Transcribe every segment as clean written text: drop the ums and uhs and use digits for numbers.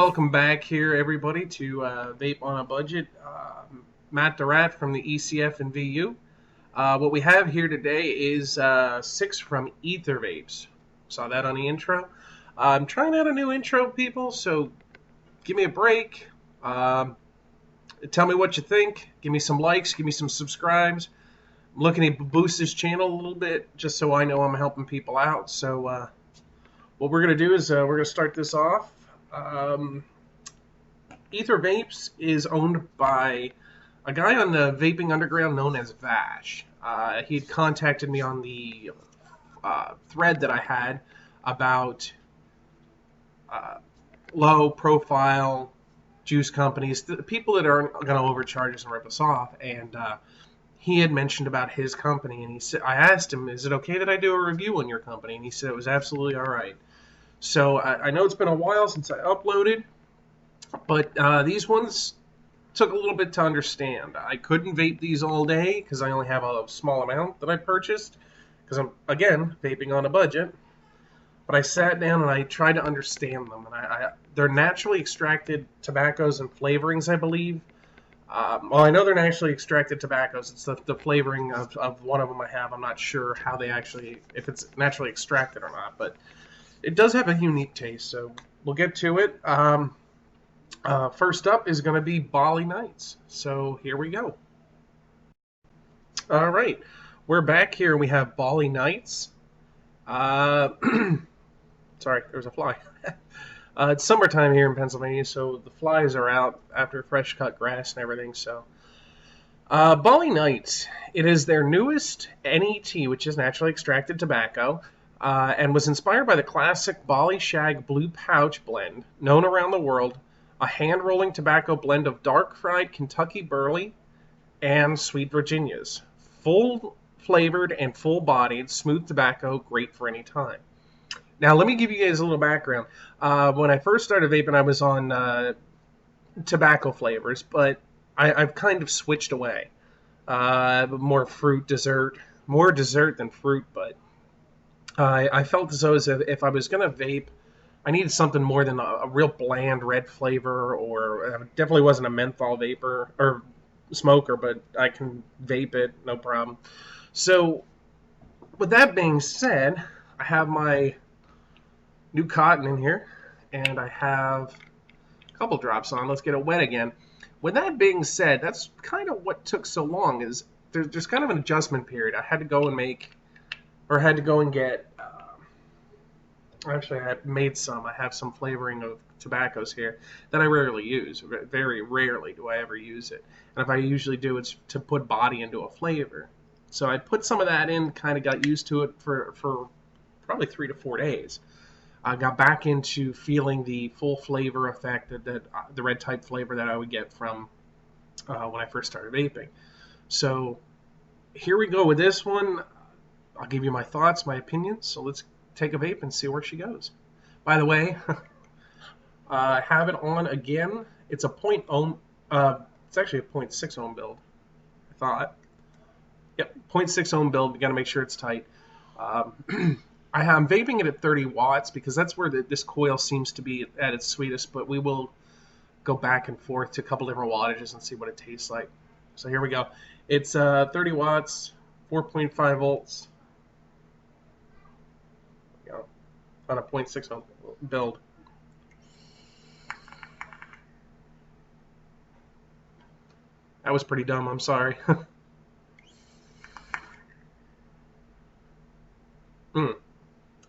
Welcome back here, everybody, to Vape on a Budget. Matt the Rat from the ECF and VU. What we have here today is 6 from Ether Vapes. Saw that on the intro. I'm trying out a new intro, people, so give me a break. Tell me what you think. Give me some likes. Give me some subscribes. I'm looking to boost this channel a little bit just so I know I'm helping people out. So what we're going to do is we're going to start this off. Ether Vapes is owned by a guy on the vaping underground known as Vash. He had contacted me on the thread that I had about low-profile juice companies, the people that aren't going to overcharge us and rip us off. And he had mentioned about his company, and he said, I asked him, "Is it okay that I do a review on your company?" And he said it was absolutely all right. So I know it's been a while since I uploaded, but these ones took a little bit to understand. I couldn't vape these all day because I only have a small amount that I purchased because I'm, again, vaping on a budget. But I sat down and I tried to understand them. And they're naturally extracted tobaccos and flavorings, I believe. Well, I know they're naturally extracted tobaccos. It's the flavoring of one of them I have. I'm not sure how they actually, if it's naturally extracted or not, but it does have a unique taste, so we'll get to it. First up is going to be Bali Nights. So here we go. All right, we're back here. We have Bali Nights. Sorry, there's a fly. It's summertime here in Pennsylvania, so the flies are out after fresh cut grass and everything. So Bali Nights, it is their newest NET, which is naturally extracted tobacco. And was inspired by the classic Bali Shag Blue Pouch blend, known around the world, a hand-rolling tobacco blend of dark-fried Kentucky Burley and Sweet Virginias. Full-flavored and full-bodied, smooth tobacco, great for any time. Now, let me give you guys a little background. When I first started vaping, I was on tobacco flavors, but I've kind of switched away. More fruit, dessert. More dessert than fruit, but I felt as though if I was going to vape, I needed something more than a real bland red flavor, or definitely wasn't a menthol vapor or smoker, but I can vape it, no problem. So with that being said, I have my new cotton in here, and I have a couple drops on. Let's get it wet again. With that being said, that's kind of what took so long, is there's kind of an adjustment period. I had to go and get, actually I had made some. I have some flavoring of tobaccos here that I rarely use. Very rarely do I ever use it. And if I usually do, it's to put body into a flavor. So I put some of that in, kind of got used to it for probably 3 to 4 days. I got back into feeling the full flavor effect that the red type flavor that I would get from when I first started vaping. So here we go with this one. I'll give you my thoughts, my opinions. So let's take a vape and see where she goes. By the way, I have it on again. It's a it's actually a 0.6 ohm build, I thought. Yep, 0.6 ohm build. You got to make sure it's tight. I'm vaping it at 30 watts because that's where this coil seems to be at its sweetest, but we will go back and forth to a couple different wattages and see what it tastes like. So here we go. It's 30 watts, 4.5 volts. On a 0.6 ohm build. That was pretty dumb, I'm sorry.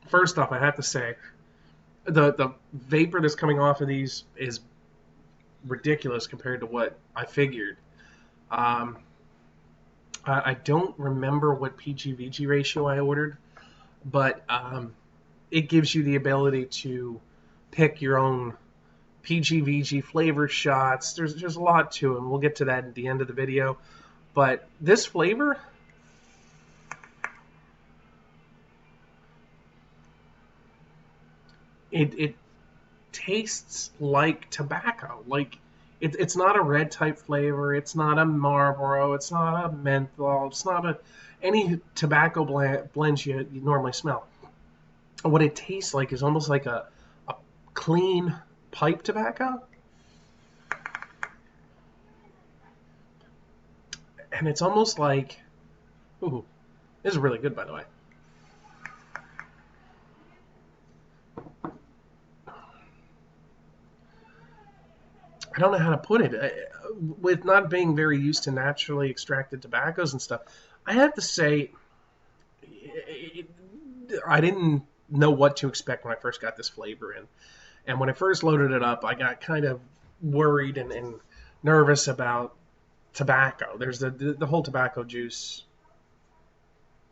First off, I have to say, the vapor that's coming off of these is ridiculous compared to what I figured. I don't remember what PG-VG ratio I ordered, but it gives you the ability to pick your own PG-VG flavor shots. There's a lot to it, and we'll get to that at the end of the video. But this flavor, it tastes like tobacco. Like it's not a red type flavor. It's not a Marlboro. It's not a menthol. It's not any tobacco blends you normally smell. What it tastes like is almost like a clean pipe tobacco. And it's almost like, ooh, this is really good, by the way. I don't know how to put it. With not being very used to naturally extracted tobaccos and stuff, I have to say, I didn't know what to expect when I first got this flavor in. And when I first loaded it up, I got kind of worried and nervous about tobacco. There's the whole tobacco juice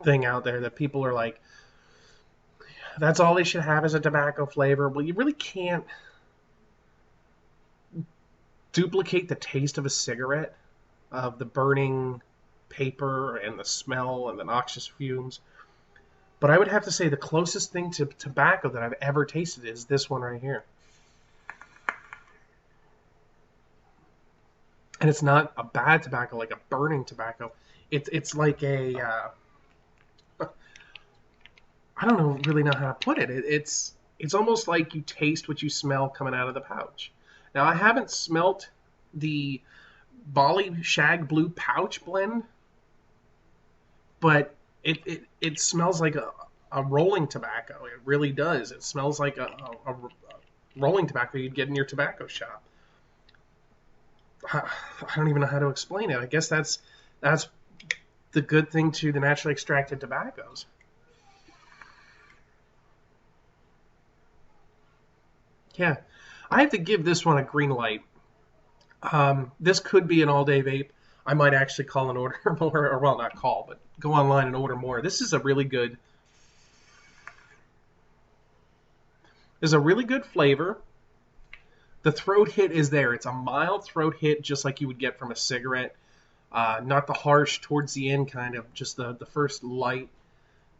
thing out there that people are like, that's all they should have is a tobacco flavor. Well, you really can't duplicate the taste of a cigarette, of the burning paper and the smell and the noxious fumes. But I would have to say the closest thing to tobacco that I've ever tasted is this one right here. And it's not a bad tobacco, like a burning tobacco. It's like a I don't really know how to put it. It's almost like you taste what you smell coming out of the pouch. Now I haven't smelt the Bali Shag Blue Pouch blend, but it smells like a rolling tobacco. It really does. It smells like a rolling tobacco you'd get in your tobacco shop. I don't even know how to explain it. I guess that's the good thing to the naturally extracted tobaccos. Yeah, I have to give this one a green light. This could be an all-day vape. I might actually call and order more, or well, not call, but go online and order more. This is a really good. There's a really good flavor. The throat hit is there. It's a mild throat hit, just like you would get from a cigarette. Not the harsh towards the end kind of, just the first light,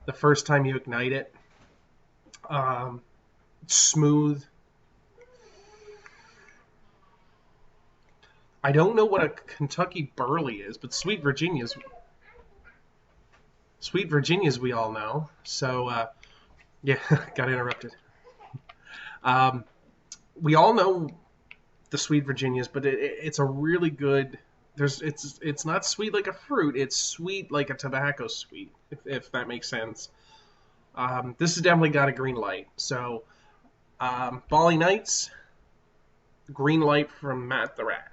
the first time you ignite it. Smooth. I don't know what a Kentucky Burley is, but Sweet Virginia's we all know. So yeah, got interrupted. Um, we all know the Sweet Virginias, but it's a really good. It's not sweet like a fruit. It's sweet like a tobacco sweet, if that makes sense. This has definitely got a green light. So Bali Nights, green light from Matt the Rat.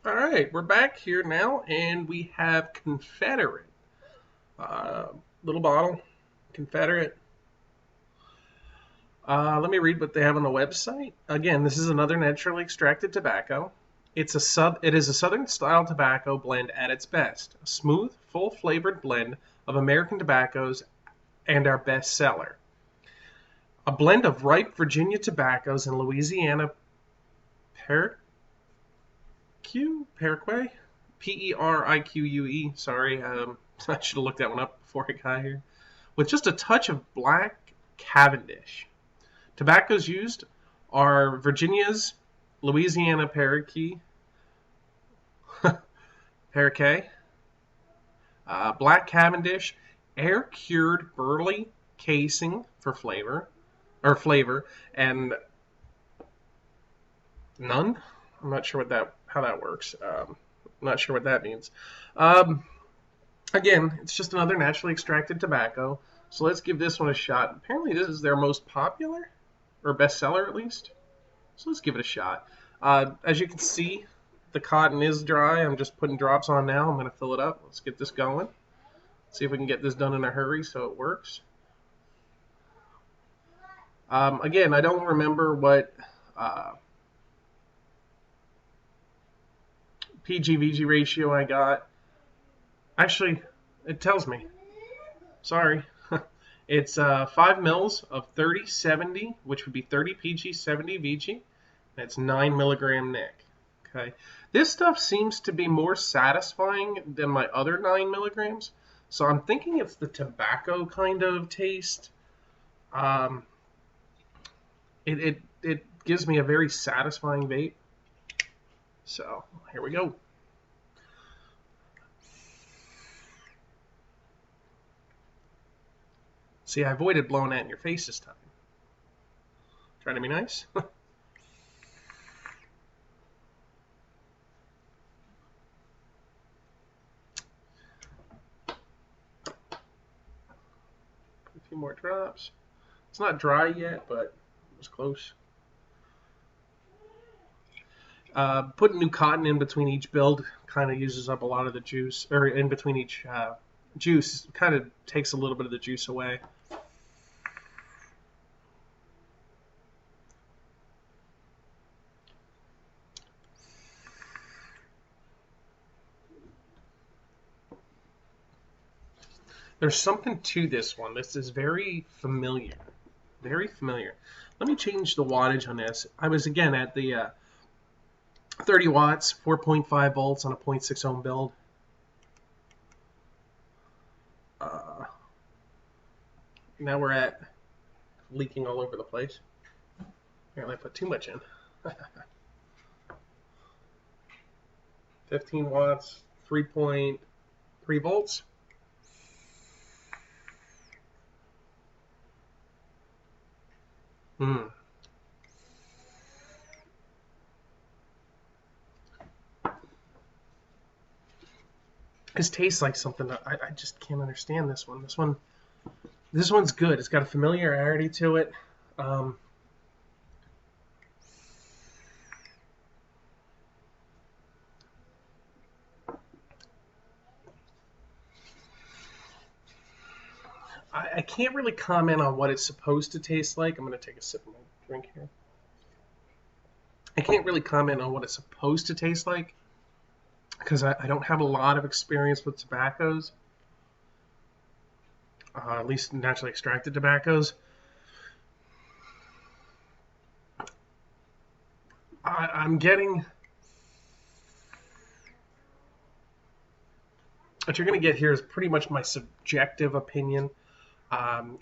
All right, we're back here now, and we have Confederate. Little bottle, Confederate. Let me read what they have on the website. Again, this is another naturally extracted tobacco. It is a southern style tobacco blend at its best. A smooth, full flavored blend of American tobaccos and our best seller. A blend of ripe Virginia tobaccos and Louisiana Paraguay? Perique. Sorry, I should have looked that one up before I got here. With just a touch of black Cavendish. Tobaccos used are Virginia's Louisiana Paraguay, Black Cavendish, air-cured burley casing for flavor, and none. I'm not sure how that works. I'm not sure what that means. Again, it's just another naturally extracted tobacco. So let's give this one a shot. Apparently, this is their most popular, or bestseller at least. So let's give it a shot. As you can see, the cotton is dry. I'm just putting drops on now. I'm going to fill it up. Let's get this going. See if we can get this done in a hurry so it works. Again, I don't remember what PG-VG ratio I got. Actually, it tells me. Sorry. It's 5 mils of 3070, which would be 30 PG, 70 VG. That's 9 milligram Nic. Okay. This stuff seems to be more satisfying than my other 9 milligrams. So I'm thinking it's the tobacco kind of taste. It gives me a very satisfying vape. So here we go. See, I avoided blowing that in your face this time. Trying to be nice. few more drops. It's not dry yet, but it was close. Putting new cotton in between each build kind of uses up a lot of the juice, or in between each juice, kind of takes a little bit of the juice away. There's something to this one. This is very familiar. Very familiar. Let me change the wattage on this. I was, again, at the 30 watts, 4.5 volts on a 0.6 ohm build. Now we're at leaking all over the place. Apparently I put too much in. 15 watts, 3.3 volts. This tastes like something that I just can't understand. This one's good. It's got a familiarity to it. I can't really comment on what it's supposed to taste like. I'm going to take a sip of my drink here. I can't really comment on what it's supposed to taste like because I don't have a lot of experience with tobaccos, at least naturally extracted tobaccos. I'm getting... What you're going to get here is pretty much my subjective opinion.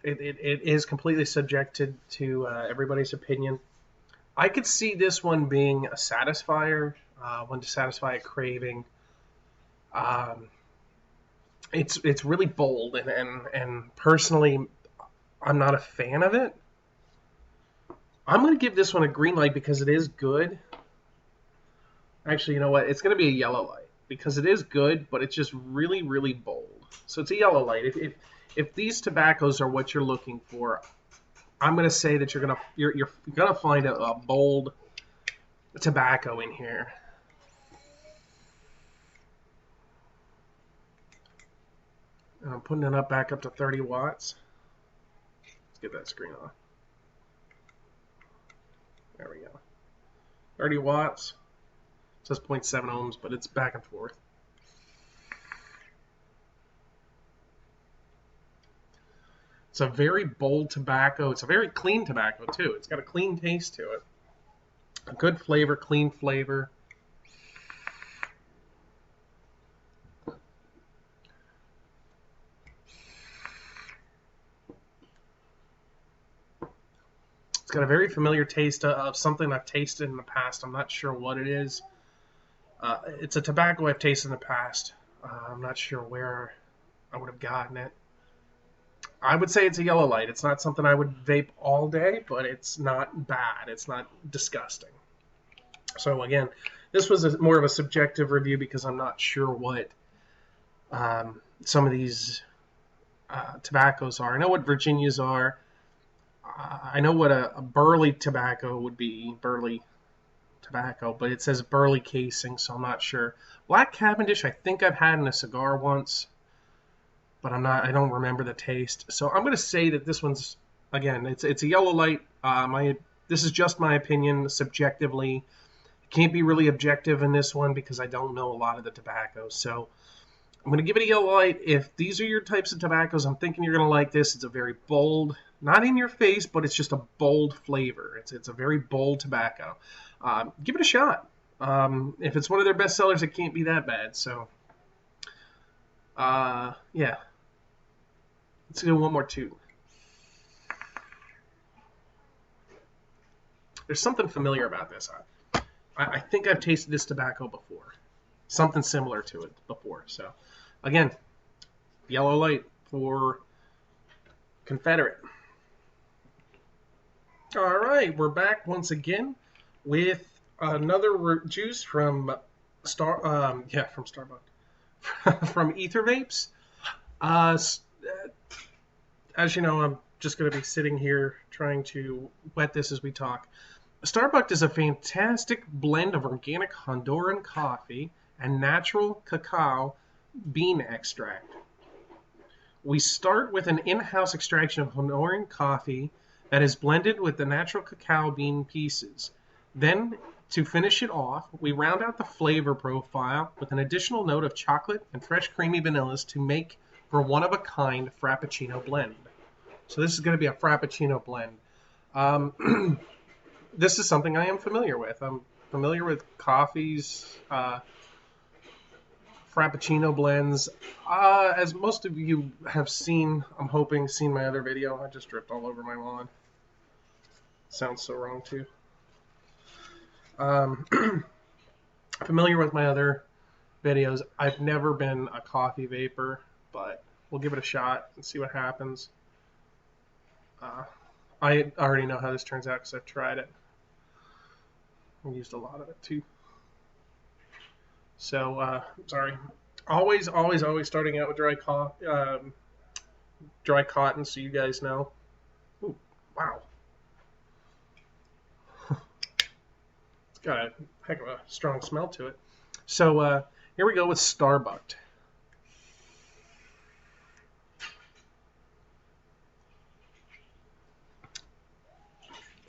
It is completely subjected to everybody's opinion. I could see this one being a satisfier, one to satisfy a craving. It's really bold, and personally, I'm not a fan of it. I'm going to give this one a green light because it is good. Actually, you know what? It's going to be a yellow light because it is good, but it's just really, really bold. So it's a yellow light. If these tobaccos are what you're looking for, I'm going to say that you're gonna find a bold tobacco in here. And I'm putting it back up to 30 watts. Let's get that screen on. There we go. 30 watts. It says 0.7 ohms, but it's back and forth. It's a very bold tobacco. It's a very clean tobacco, too. It's got a clean taste to it. A good flavor, clean flavor. It's got a very familiar taste of something I've tasted in the past. I'm not sure what it is. It's a tobacco I've tasted in the past. I'm not sure where I would have gotten it. I would say it's a yellow light. It's not something I would vape all day, but it's not bad. It's not disgusting. So again, this was more of a subjective review because I'm not sure what some of these tobaccos are. I know what Virginias are. I know what a burley tobacco would be, burley tobacco, but it says burley casing, so I'm not sure. Black Cavendish, I think I've had in a cigar once, but I don't remember the taste. So I'm going to say that this one's, again, it's a yellow light. This is just my opinion, subjectively. Can't be really objective in this one because I don't know a lot of the tobaccos. So I'm going to give it a yellow light. If these are your types of tobaccos, I'm thinking you're going to like this. It's a very bold, not in your face, but it's just a bold flavor. It's a very bold tobacco. Give it a shot. If it's one of their best sellers, it can't be that bad. So, yeah. Let's do one more too. There's something familiar about this. I think I've tasted this tobacco before. Something similar to it before. So, again, yellow light for Confederate. All right, we're back once again with another juice from Starbucks, from Ether Vapes. as you know, I'm just going to be sitting here trying to wet this as we talk. Starbucks is a fantastic blend of organic Honduran coffee and natural cacao bean extract. We start with an in-house extraction of Honduran coffee that is blended with the natural cacao bean pieces. Then, to finish it off, we round out the flavor profile with an additional note of chocolate and fresh creamy vanillas to make for one-of-a-kind Frappuccino blend. So this is going to be a Frappuccino blend. This is something I am familiar with. I'm familiar with coffees, Frappuccino blends. As most of you have seen, I'm hoping, seen my other video. I just dripped all over my lawn. Sounds so wrong, too. Familiar with my other videos. I've never been a coffee vapor, but we'll give it a shot and see what happens. I already know how this turns out because I've tried it. I used a lot of it, too. So, sorry. Always starting out with dry cotton, so you guys know. Ooh, wow. It's got a heck of a strong smell to it. So, here we go with Starbucks.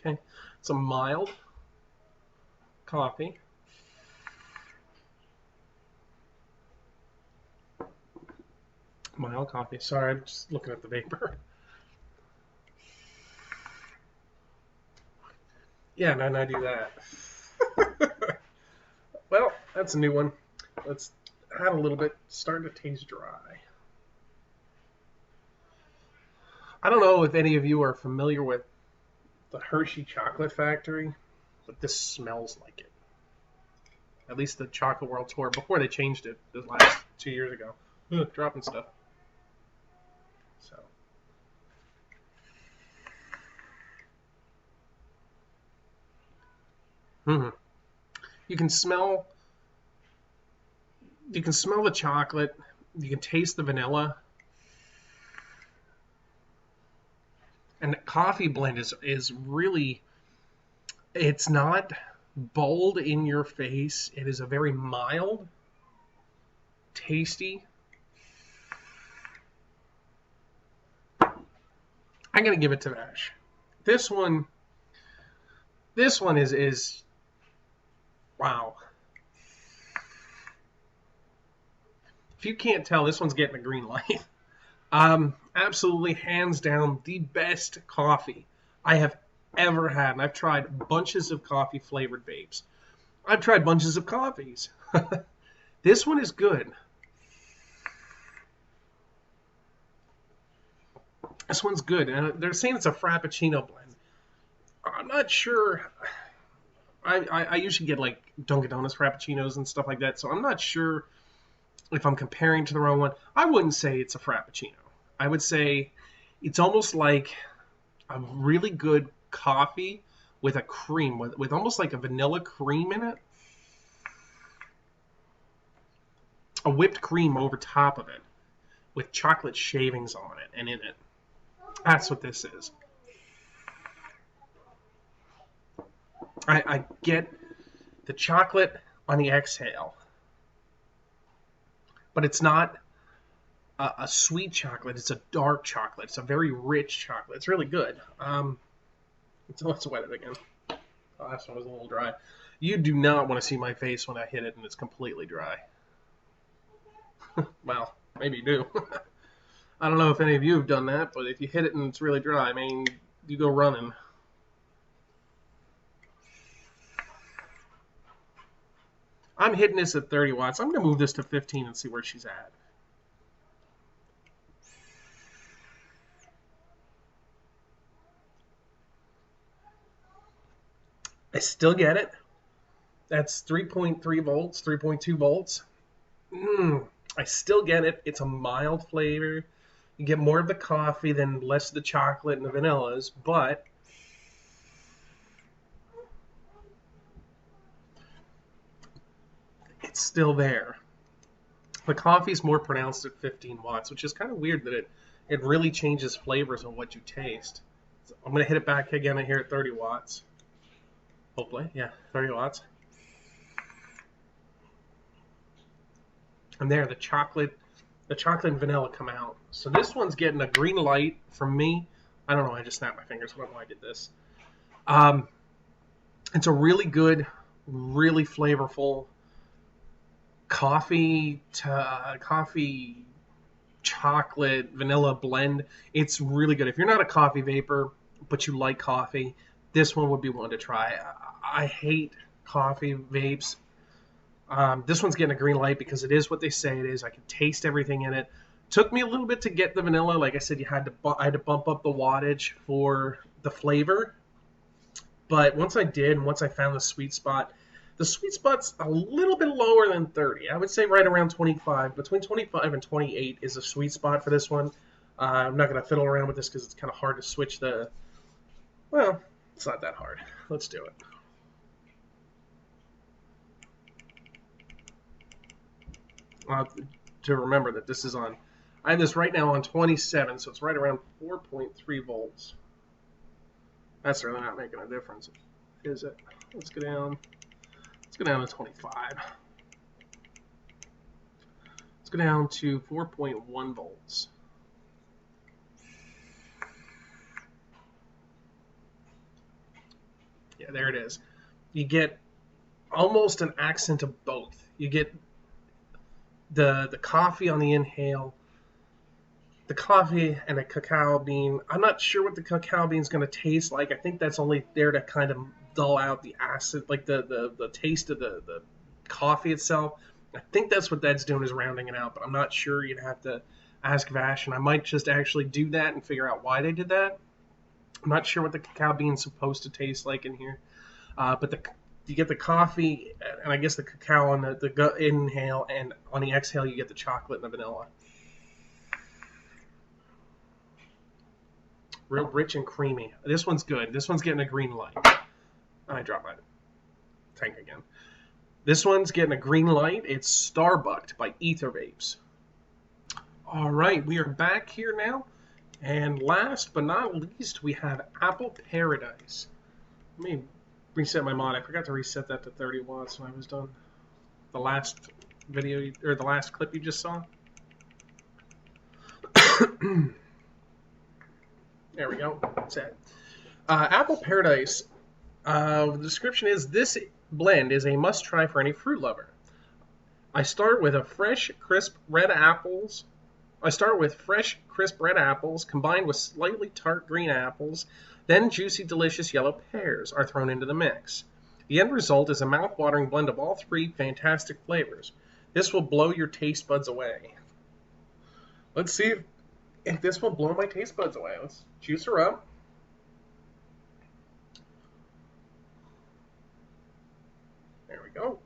Okay, it's a mild coffee. Mild coffee. Sorry, I'm just looking at the vapor. Yeah, no, I do that. Well, that's a new one. Let's add a little bit. Starting to taste dry. I don't know if any of you are familiar with the Hershey Chocolate Factory, but this smells like it. At least the Chocolate World Tour, before they changed it the last 2 years ago. Ugh, dropping stuff. So. You can smell the chocolate. You can taste the vanilla. And the coffee blend is really, it's not bold in your face. It is a very mild, tasty. I'm going to give it to Vash. This one is wow. If you can't tell, this one's getting a green light. Absolutely, hands down, the best coffee I have ever had. And I've tried bunches of coffee-flavored vapes. I've tried bunches of coffees. This one is good. This one's good. And they're saying it's a Frappuccino blend. I'm not sure. I usually get like Dunkin' Donuts Frappuccinos and stuff like that, so I'm not sure if I'm comparing to the wrong one. I wouldn't say it's a Frappuccino. I would say it's almost like a really good coffee with a cream, with almost like a vanilla cream in it. A whipped cream over top of it with chocolate shavings on it and in it. That's what this is. I get the chocolate on the exhale, but it's not a sweet chocolate. It's a dark chocolate. It's a very rich chocolate. It's really good. Let's wet it again. Oh, last one was a little dry. You do not want to see my face when I hit it and it's completely dry. Well, maybe you do. I don't know if any of you have done that, but if you hit it and it's really dry, I mean, you go running. I'm hitting this at 30 watts. I'm going to move this to 15 and see where she's at. I still get it. That's 3.3 volts, 3.2 volts. I still get it. It's a mild flavor. You get more of the coffee than less of the chocolate and the vanillas, but it's still there. The coffee's more pronounced at 15 watts, which is kind of weird that it really changes flavors on what you taste. So I'm going to hit it back again here at 30 watts. Hopefully, yeah, 30 watts. And there, the chocolate and vanilla come out. So this one's getting a green light from me. I don't know, I just snapped my fingers. I don't know why I did this. It's a really good, really flavorful coffee chocolate vanilla blend. It's really good. If you're not a coffee vapor, but you like coffee, this one would be one to try. I hate coffee vapes. This one's getting a green light because it is what they say it is. I can taste everything in it. Took me a little bit to get the vanilla. Like I said, I had to bump up the wattage for the flavor. But once I did, and once I found the sweet spot's a little bit lower than 30. I would say right around 25. Between 25 and 28 is a sweet spot for this one. I'm not going to fiddle around with this because it's kind of hard to switch the... Well, it's not that hard. Let's do it. To remember that this is on... I have this right now on 27, so it's right around 4.3 volts. That's really not making a difference, is it? Let's go down. Let's go down to 25. Let's go down to 4.1 volts. Yeah, there it is. You get almost an accent of both. You get the coffee on the inhale, the coffee and a cacao bean. I'm not sure what the cacao bean is going to taste like. I think that's only there to kind of dull out the acid, like the taste of the coffee itself. I think that's what that's doing, is rounding it out, but I'm not sure. You'd have to ask Vash, and I might just actually do that and figure out why they did that. I'm not sure what the cacao bean's supposed to taste like in here, but you get the coffee, and I guess the cacao on the inhale, and on the exhale you get the chocolate and the vanilla. Real rich and creamy. This one's good. This one's getting a green light. I dropped my tank again. This one's getting a green light. It's Starbucked by Ether Vapes. All right, we are back here now. And last but not least, we have Apple Pearadise. Let me reset my mod. I forgot to reset that to 30 watts when I was done. The last video, or the last clip you just saw. There we go. That's it. Apple Pearadise. The description is, this blend is a must-try for any fruit lover. I start with fresh, crisp red apples combined with slightly tart green apples. Then juicy, delicious yellow pears are thrown into the mix. The end result is a mouth-watering blend of all three fantastic flavors. This will blow your taste buds away. Let's see if this will blow my taste buds away. Let's juice her up. There we go.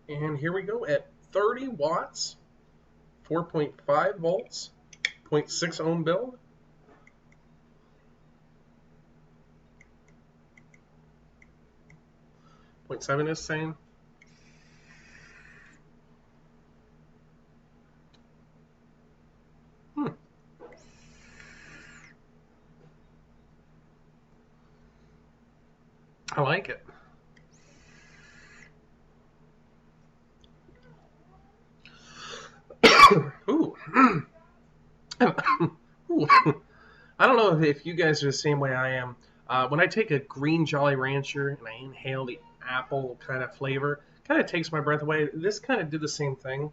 And here we go at 30 watts, 4.5 volts, 0.6 ohm build. .7 is saying. I like it. Ooh. Ooh. I don't know if you guys are the same way I am. When I take a green Jolly Rancher and I inhale the apple kind of flavor, kind of takes my breath away. This kind of did the same thing,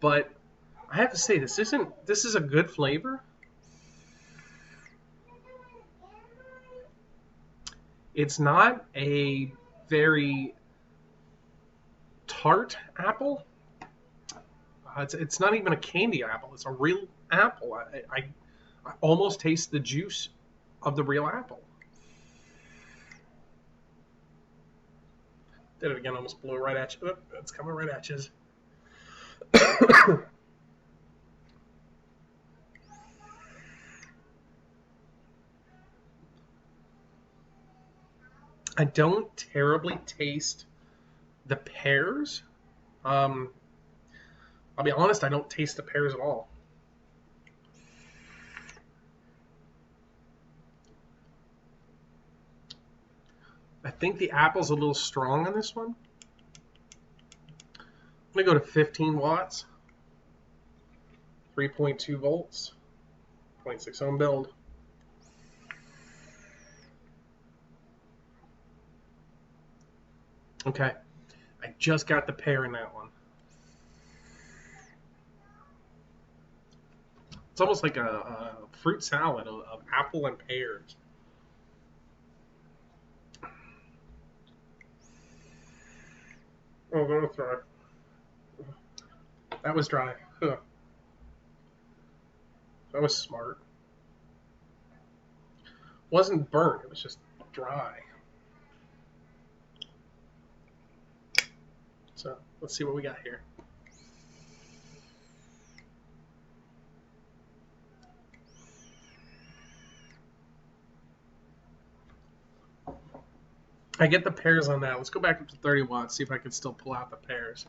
but I have to say this is a good flavor. It's not a very tart apple. It's not even a candy apple. It's a real apple. I almost taste the juice of the real apple. Did it again, almost blew it right at you. Oh, it's coming right at you. I don't terribly taste the pears. I'll be honest, I don't taste the pears at all. I think the apple's a little strong on this one. I'm going to go to 15 watts, 3.2 volts, 0.6 ohm build. Okay, I just got the pear in that one. It's almost like a fruit salad of apple and pears. Oh, that was dry. That was dry. Huh. That was smart. Wasn't burnt, it was just dry. So let's see what we got here. I get the pears on that. Let's go back up to 30 watts, see if I can still pull out the pears.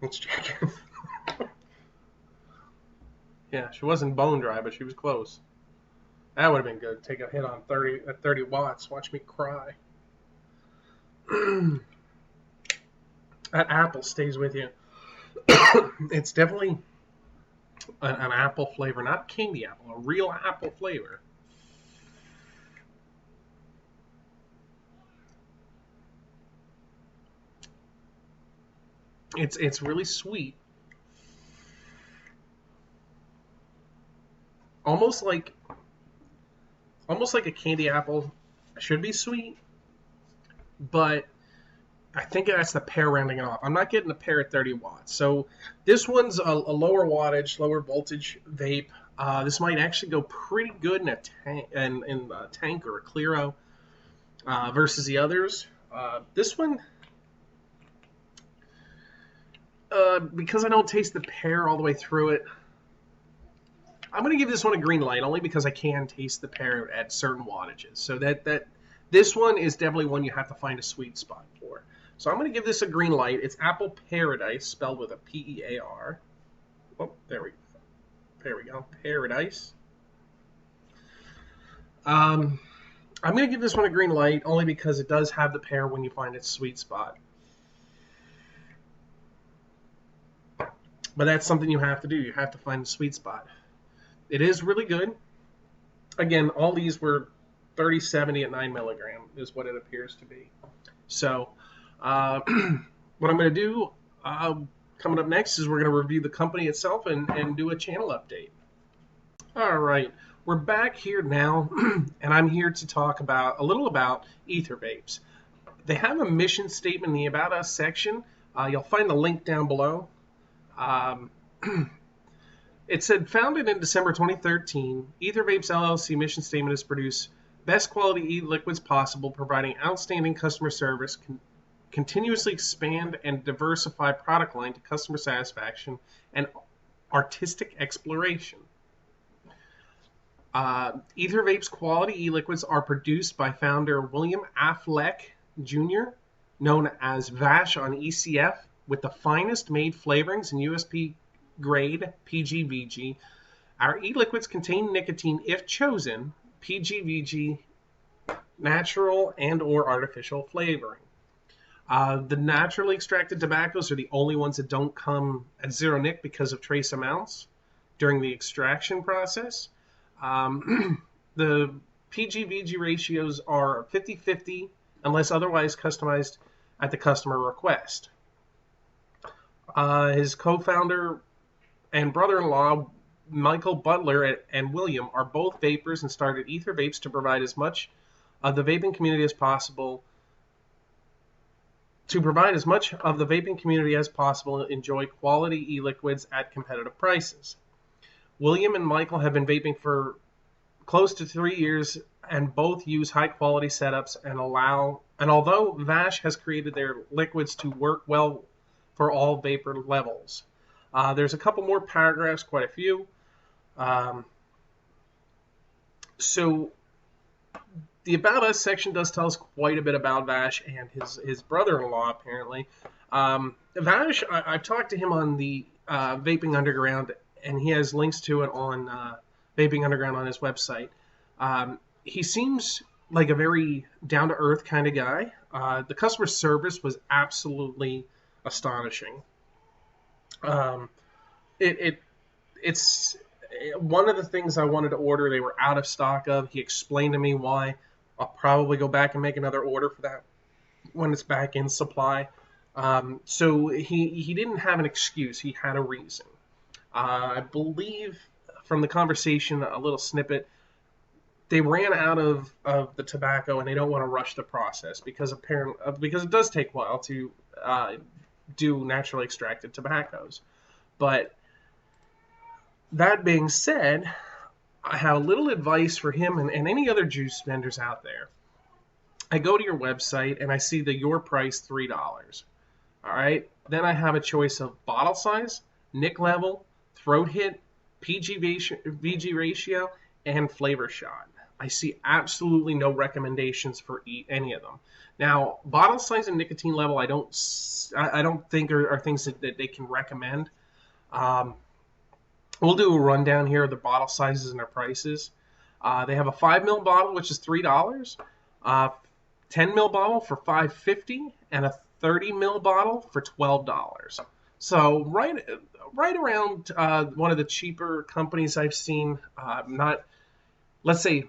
Let's check it. Yeah, she wasn't bone dry, but she was close. That would have been good. Take a hit on 30 watts. Watch me cry. That apple stays with you. It's definitely an apple flavor, not candy apple, a real apple flavor. It's really sweet. Almost like a candy apple should be sweet, but I think that's the pear rounding it off. I'm not getting the pear at 30 watts. So this one's a lower wattage, lower voltage vape. This might actually go pretty good in a tank or a Clearo versus the others. This one, because I don't taste the pear all the way through it, I'm going to give this one a green light only because I can taste the pear at certain wattages. So this one is definitely one you have to find a sweet spot for. So I'm going to give this a green light. It's Apple Pearadise, spelled with a P-E-A-R. Oh, there we go. Pearadise. I'm going to give this one a green light only because it does have the pear when you find its sweet spot. But that's something you have to do. You have to find the sweet spot. It is really good. Again, all these were 30/70 at 9 milligram is what it appears to be. So what I'm going to do coming up next is we're going to review the company itself and do a channel update. All right. We're back here now, and I'm here to talk a little about Ether Vapes. They have a mission statement in the About Us section. You'll find the link down below. It said, founded in December 2013, Ether Vapes LLC mission statement is to produce best quality e-liquids possible, providing outstanding customer service, continuously expand and diversify product line to customer satisfaction, and artistic exploration. Ether Vapes quality e-liquids are produced by founder William Affleck Jr., known as Vash on ECF, with the finest made flavorings and USP grade PGVG. Our e-liquids contain nicotine if chosen, PGVG, natural and or artificial flavoring. The naturally extracted tobaccos are the only ones that don't come at zero nic because of trace amounts during the extraction process. The PGVG ratios are 50-50 unless otherwise customized at the customer request. His co-founder and brother-in-law, Michael Butler and William, are both vapers and started Ether Vapes to provide as much of the vaping community as possible. Enjoy quality e-liquids at competitive prices. William and Michael have been vaping for close to 3 years and both use high-quality setups and although Vash has created their liquids to work well for all vapor levels. There's a couple more paragraphs, quite a few. So the About Us section does tell us quite a bit about Vash and his brother-in-law, apparently. Vash, I've talked to him on the Vaping Underground, and he has links to it on Vaping Underground on his website. He seems like a very down to earth kind of guy. The customer service was absolutely astonishing. Um, it it's one of the things I wanted to order. They were out of stock of. He explained to me why. I'll probably go back and make another order for that when it's back in supply. So he didn't have an excuse. He had a reason. I believe from the conversation, a little snippet, they ran out of the tobacco and they don't want to rush the process because it does take a while to do naturally extracted tobaccos. But that being said, I have a little advice for him and any other juice vendors out there. I go to your website and I see the your price $3. All right. Then I have a choice of bottle size, nic level, throat hit, VG ratio, and flavor shot. I see absolutely no recommendations for any of them. Now, bottle size and nicotine level, I don't think are things that they can recommend. We'll do a rundown here of the bottle sizes and their prices. They have a 5 ml bottle, which is $3. 10 ml bottle for $5.50, and a 30 ml bottle for $12. So right around one of the cheaper companies I've seen. Not, let's say,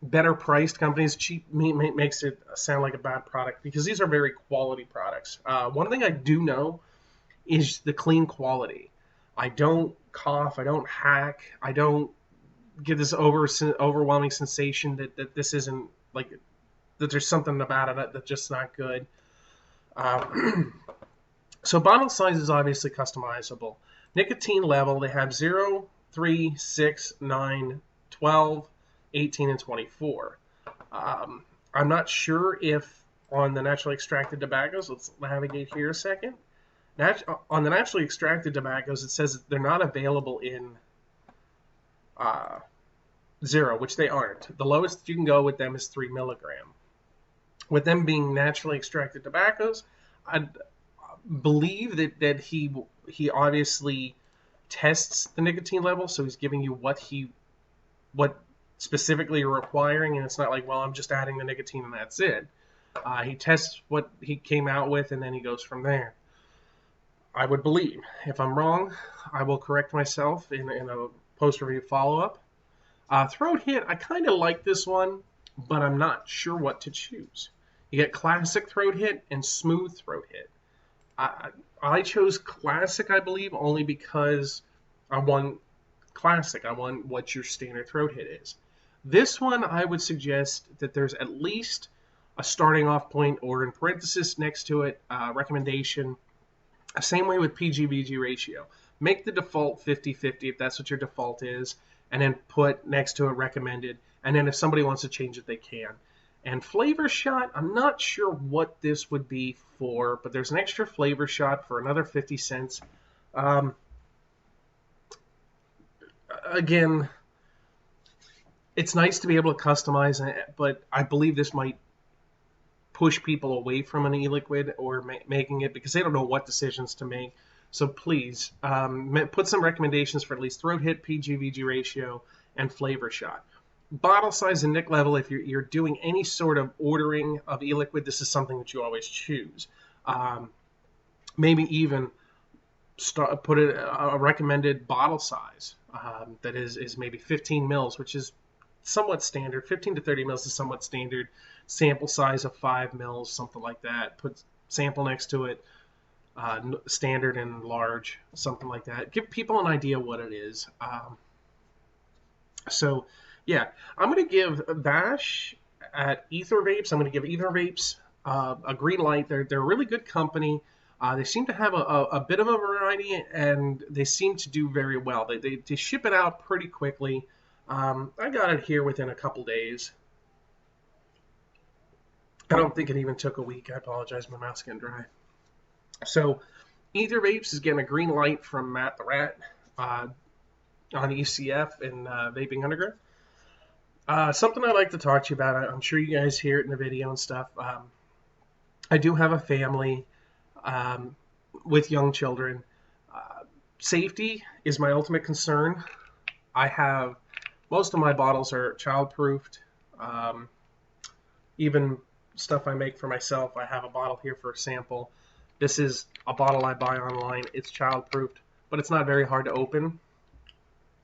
better priced companies. Cheap makes it sound like a bad product because these are very quality products. One thing I do know is the clean quality. I don't cough. I don't hack. I don't get this overwhelming sensation that this isn't like that. There's something about it that's just not good. So bottle size is obviously customizable. Nicotine level, they have 0, 3, 6, 9, 12, 18, and 24. I'm not sure if on the naturally extracted tobaccos, let's navigate here a second. On the naturally extracted tobaccos, it says that they're not available in 0, which they aren't. The lowest you can go with them is 3 milligram. With them being naturally extracted tobaccos, I believe that he obviously tests the nicotine level, so he's giving you what specifically you're requiring, and it's not like, well, I'm just adding the nicotine and that's it. He tests what he came out with, and then he goes from there. I would believe. If I'm wrong, I will correct myself in a post-review follow-up. Throat hit, I kind of like this one, but I'm not sure what to choose. You get classic throat hit and smooth throat hit. I chose classic, I believe, only because I want classic. I want what your standard throat hit is. This one, I would suggest that there's at least a starting off point, or in parenthesis next to it, recommendation. Same way with PG-VG ratio. Make the default 50-50 if that's what your default is, and then put next to it recommended. And then if somebody wants to change it, they can. And flavor shot, I'm not sure what this would be for, but there's an extra flavor shot for another 50 cents. Again, it's nice to be able to customize it, but I believe this might push people away from an e-liquid or making it because they don't know what decisions to make. So please put some recommendations for at least throat hit, PG-VG ratio, and flavor shot. Bottle size and nic level, if you're doing any sort of ordering of e-liquid, this is something that you always choose. Maybe even put a recommended bottle size that is maybe 15 mils, which is somewhat standard. 15 to 30 mils is somewhat standard. Sample size of 5 mils, something like that. Put sample next to it, standard and large, something like that. Give people an idea what it is. So, yeah, I'm going to give Bash at Ether Vapes. I'm going to give Ether Vapes a green light. They're a really good company. They seem to have a bit of a variety, and they seem to do very well. They ship it out pretty quickly. I got it here within a couple days. I don't think it even took a week. I apologize. My mouth's getting dry. So, Ether Vapes is getting a green light from Matt the Rat on ECF and Vaping Underground. Something I'd like to talk to you about. I'm sure you guys hear it in the video and stuff. I do have a family with young children. Safety is my ultimate concern. I have most of my bottles are child-proofed. even stuff I make for myself. I have a bottle here for a sample. This is a bottle I buy online. It's child-proofed, but it's not very hard to open.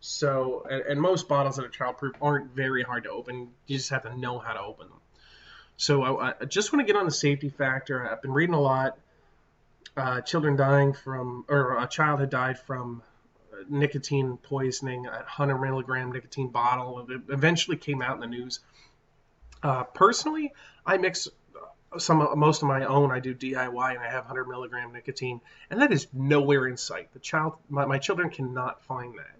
So, and most bottles that are child-proof aren't very hard to open. You just have to know how to open them. So I just want to get on the safety factor. I've been reading a lot. Children dying from, or a child had died from nicotine poisoning, a 100 milligram nicotine bottle. It eventually came out in the news. Personally, I mix most of my own. I do DIY, and I have 100 milligram nicotine, and that is nowhere in sight. My children cannot find that.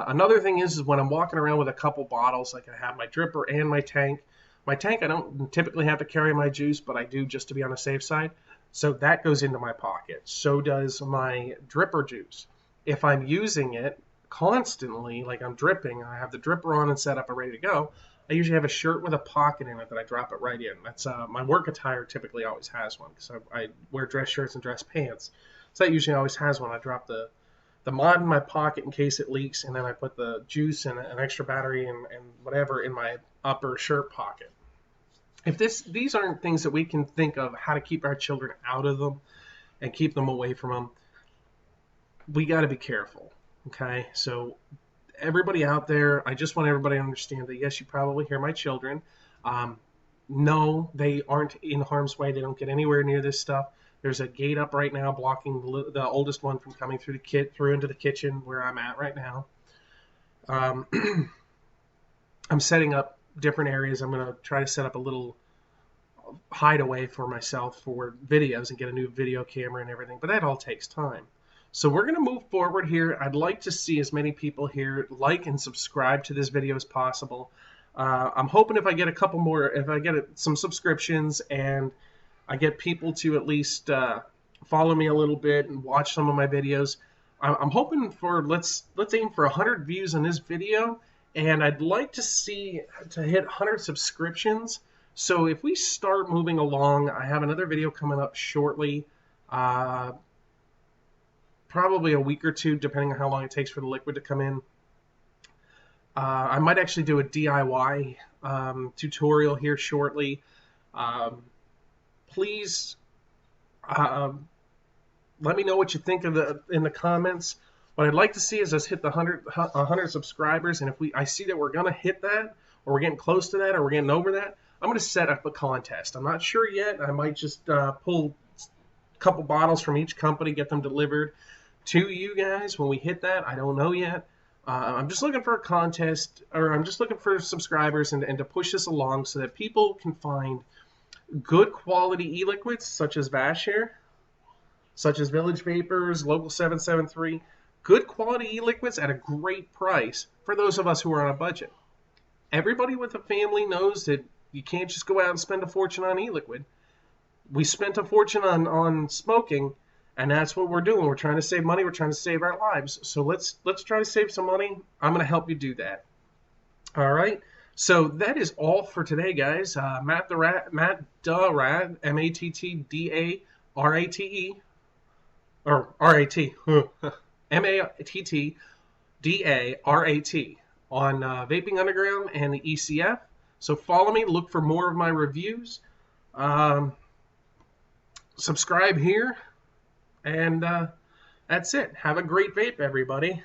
Another thing is when I'm walking around with a couple bottles, like I have my dripper and my tank. My tank, I don't typically have to carry my juice, but I do just to be on the safe side. So that goes into my pocket. So does my dripper juice. If I'm using it constantly, like I'm dripping, I have the dripper on and set up and ready to go, I usually have a shirt with a pocket in it that I drop it right in. That's my work attire typically always has one, because I wear dress shirts and dress pants. So that usually always has one. I drop the mod in my pocket in case it leaks, and then I put the juice and an extra battery and whatever in my upper shirt pocket. If these aren't things that we can think of how to keep our children out of them and keep them away from them, we got to be careful. Okay, so everybody out there, I just want everybody to understand that yes, you probably hear my children. No, they aren't in harm's way. They don't get anywhere near this stuff. There's a gate up right now blocking the oldest one from coming through into the kitchen where I'm at right now. I'm setting up different areas. I'm going to try to set up a little hideaway for myself for videos and get a new video camera and everything, but that all takes time. So we're going to move forward here. I'd like to see as many people here like and subscribe to this video as possible. I'm hoping if I get a couple more, if I get some subscriptions and I get people to at least follow me a little bit and watch some of my videos, I'm hoping for, let's aim for 100 views on this video. And I'd like to hit 100 subscriptions. So if we start moving along, I have another video coming up shortly, probably a week or two, depending on how long it takes for the liquid to come in. I might actually do a DIY tutorial here shortly. Please let me know what you think in the comments. What I'd like to see is us hit the 100 subscribers, and if I see that we're going to hit that, or we're getting close to that, or we're getting over that, I'm going to set up a contest. I'm not sure yet. I might just pull a couple bottles from each company, get them delivered to you guys when we hit that. I don't know yet. I'm just looking for a contest, or I'm just looking for subscribers and to push this along so that people can find good quality e-liquids such as Vash here, such as Village Vapors, Local 773, good quality e-liquids at a great price for those of us who are on a budget. Everybody with a family knows that you can't just go out and spend a fortune on e-liquid. We spent a fortune on smoking, and that's what we're doing. We're trying to save money. We're trying to save our lives. So let's try to save some money. I'm going to help you do that. All right. So that is all for today, guys. Matt Darate, M-A-T-T-D-A-R-A-T-E, or R-A-T, M-A-T-T-D-A-R-A-T on Vaping Underground and the ECF. So follow me. Look for more of my reviews. Subscribe here. And that's it. Have a great vape, everybody.